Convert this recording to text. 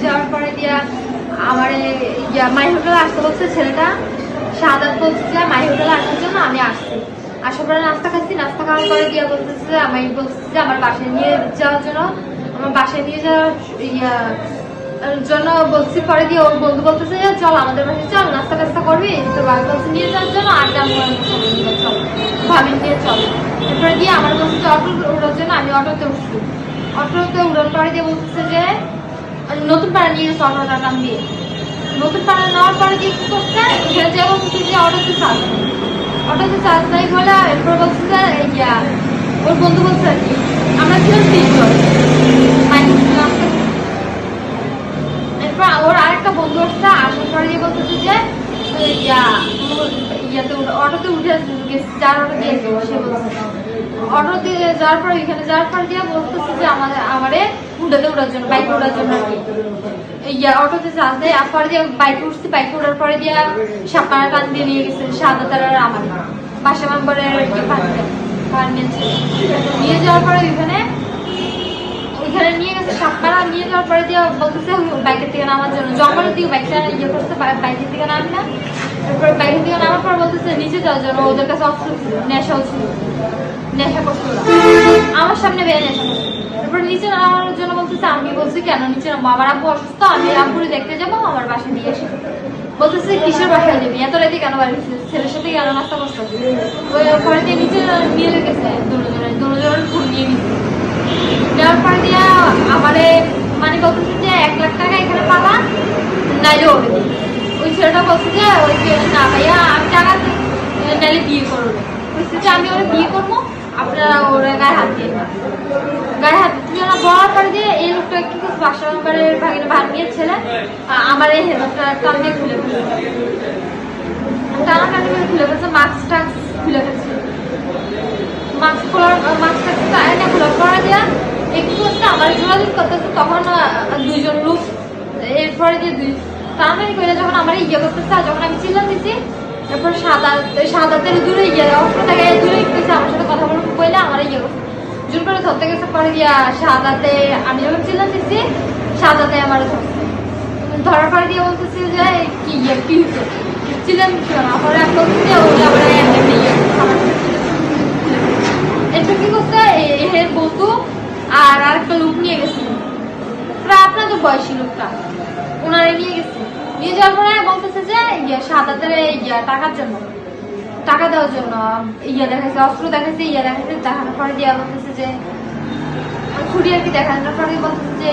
যাওয়ার পরে দিয়া আমার মাই হোটেলে আসতে বলছে ছেলেটা, শাহাদাত বলছে যে মাই হোটেলে আসার জন্য আমি আসছি। আসার পরে নাস্তা খাচ্ছি, নাস্তা খাওয়ার পরে দিয়া বলতেছে যে আমি বলছি যে আমার বাসায় নিয়ে যাওয়ার জন্য, আমার বাসায় নিয়ে যাওয়ার জন্য বলছি। পরে দিয়ে ওর বন্ধু বলতেছে যে চল আমাদের বাসায় চল, নাস্তা টাস্তা করবি। তো ভাবি বলছে নিয়ে যাওয়ার জন্য, আর চল ভাবি নিয়ে চল। এরপরে দিয়ে আমার বলছে অটো উড়ার জন্য, আমি অটোতে উঠছি। অটোতে উড়ার পরে দিয়ে বলতেছে যে নতুন পাড়া নিয়ে গেছে অটোটা নাম দিয়ে। নতুন পাড়া নেওয়ার পরে দিয়ে কি করছে, এখানে যে বলতেছে যে অটোতে চার্জ নাই বলে। এরপর বলছে যে ওর বন্ধু বলছে আর কি আমরা ছিলাম 3 জন। এরপর ওর আরেকটা বন্ধু আসছে, আসার পরে দিয়ে বলতেছে যে অটোতে উঠে যার অটো দিয়ে সে বলছে অটো দিয়ে যাওয়ার পর এখানে যাওয়ার পর দিয়ে বলতেছে যে আমারে উঠাতে ওঠার জন্য, বাইকে ওঠার জন্য আর কি। অটোতে যাতে পরে দিয়ে বাইকে উঠছি, বাইকে ওঠার পরে দিয়ে সাপাড়া টান দিয়ে নিয়ে গেছে শাহাদাত আর আমার বাসা মেম্বারের নিয়ে যাওয়ার পরে ওইখানে নিয়ে গেছে সাপাড়া। নিয়ে যাওয়ার পরে দিয়ে বলতেছে বাইকের থেকে নামার জন্য, জঙ্গলের দিকে বাইকটা করছে, বাইকের থেকে নামি না। তারপরে বাইকের থেকে নামার পর বলতেছে নিচে যাওয়ার জন্য, ওদের কাছে অস্ত্র নেশাও ছিল, নেশা করছিল আমার সামনে বেয়ে নেশা করছে। তারপর নিচে নামার জন্য বলতেছে, আমি বলছি কেন নিচে নামবো, আমার আব্বু অসুস্থ, আমি আব্বুরে দেখতে যাবো, আমার বাসায় নিয়ে এসে। বলতেছে কিসের বাসায় যাবি, এত রাতে কেন বাড়ি, ছেলের সাথে কেন নাস্তা করছো। ওই পরে দিয়ে নিচে নিয়ে গেছে, দুজনের ফুল নিয়ে গেছে। নেওয়ার পরে দিয়া আমারে মানে বলতেছে যে 1 লাখ টাকা এখানে পাবা নাইলে ওরে দিই। ওই ছেলেটা বলছে যে ওই না ভাইয়া আমি টাকা নাইলে বিয়ে করবো। বলছে যে আমি ওরা বিয়ে করবো, আপনারা ওরা গায়ে হাত দিয়ে তুলে বলার পরে দিয়ে এই লোকটা কি করছে, বাসা মেম্বারের ভাগ্নের ছেলে আমার এই হেলমেটটা টান দিয়ে খুলে ফেলছে, টানাটানি করে খুলে ফেলছে, মাস্ক টাস্ক খুলে ফেলছে। মাস্কটা খোলার পরে দিয়া একটু করছে আমার যোগাযোগ করতেছে, তখন 2 জন লোক। এরপরে দিয়ে টানাটানি করে যখন আমার করতেছে, যখন আমি চিল্লান দিচ্ছি, এরপর সাদাতের দূরে অস্ত্র থেকে দূরে গেছে, আমার সাথে কথা বলবো কইলে আমার করছে, জোর করে ধরতে গেছে। পরে দিয়া সাদাতে আমি যখন চিল্লান দিচ্ছি, সাদাতে আমার ধরার পরে দিয়ে বলতেছে যে কি হচ্ছে, চিল্লান দিচ্ছিল না। পরে আমি বলছি যে ওটা আবার এটা কি করছে, এর বন্ধু আর আরেকটা লোক নিয়ে গেছে, প্রায় আপনাদের বয়সী লোকটা, ওনারা নিয়ে গেছে। নিয়ে যাওয়ার পরে বলতেছে যে সাদাতের টাকার জন্য, টাকা দেওয়ার জন্য দেখাচ্ছে, অস্ত্র দেখাচ্ছে, দেখাচ্ছে। দেখানোর পরে দিয়া বলতেছে যে ছুটি আর কি, দেখানোর পরে বলতেছে যে